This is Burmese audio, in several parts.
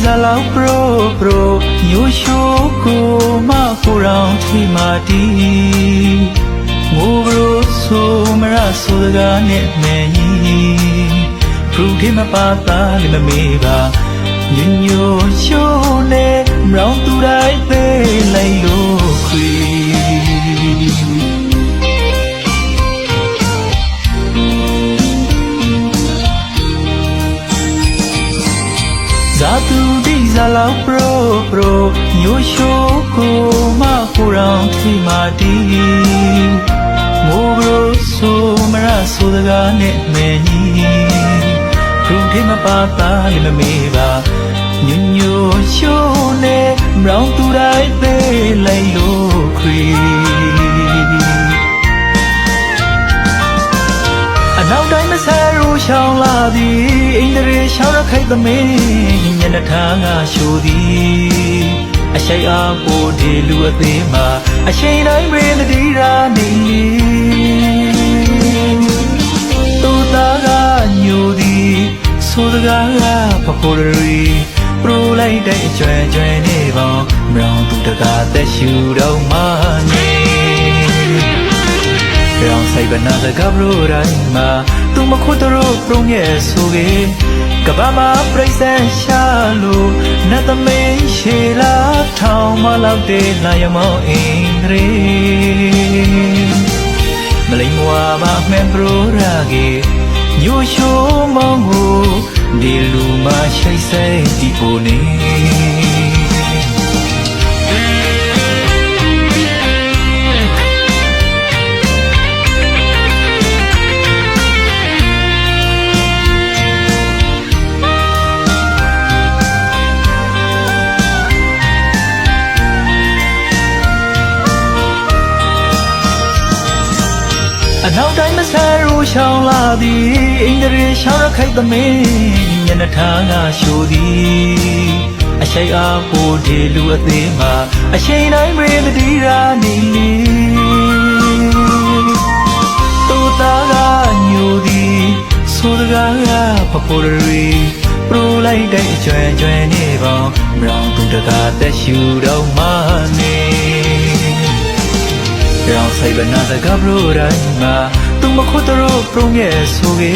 za lao pro nyu shu ko ma ko rang thi ma ti ngo bro so mara so ga ne me ni pru thi ma pa ta le ma me ba nyu nyu shu ne mrong tu dai pe lai lo khwi za tu di za lao pro nyu shu ko ma ko rang thi ma ti ngo bro so mara so ga ne me ni pru thi ma pa ta le ma me ba nyu nyu shu ne mrong tu dai pe lai lo khwiနောက်တိုင်းမဆဲရူရှောင်းလာသည်အိန္ဒြေရှောင်းရခိုက်သမင်းညနေထားငါရှိုသည်အရှိန်အားကိုဒီလူအသေးမှာအရှိန်တိုင်းပင်တတိရာနေသူသားကညိုသည်ဆိုစကားကဖဖို့ရီပရိုလိုက်တဲ့အကျွဲကျွဲနေပေါင်းမြောင်သူတကားသက်ရှူတော့မှနေရောင်ဆိုင်ဗနာစကားဘရိုတိုင်းမှာသူမခွတ်တော့ပရုံးရဲ့ဆိုကေကဘာမပြိစံရှာလို့နတ်သမင်းရှေလာထောင်မလောက်တဲ့လာရမောင်းအင်းရေမလိမ္မာမမှန်ဘရိုရာကေညိုရှိုးမောင်းကိုဒီလူမရှိတ်စိတ်ဒီပိုနေအနောက်တိုင်းမဆဲရူရှောင်းလာသည်အိန္ဒြေရှောင်းရခိုက်သမင်းညနေထားငါရှိုသည်အရှိန်အားကိုဒီလူအသေးမှာအရှိန်တိုင်းပင်တတိရာနေသူသားကညိုသည်ဆိုစကားကဖဖို့ရီပရိုလိုက်တဲ့အကျွဲကျွဲနေပေါင်းမြောင်သူတကားသက်ရှူတော့မှနေရောင်ဆိုင်ဗနာစကားဘရိုတိုင်းမှာသူမခွတ်တော့ပရုံးရဲ့ဆိုကေ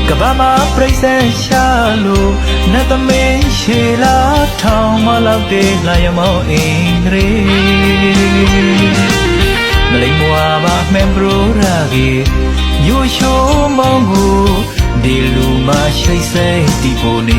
ကဘာမပြိစံရှာလို့နတ်သမင်းရှေလာထောင်မလောက်တဲ့လာရမောင်းအင်းရေမလိမ္မာမမှန်ဘရိုရာကေညိုရှိုးမောင်းကိုဒီလူမရှိတ်စိတ်ဒီပိုနေ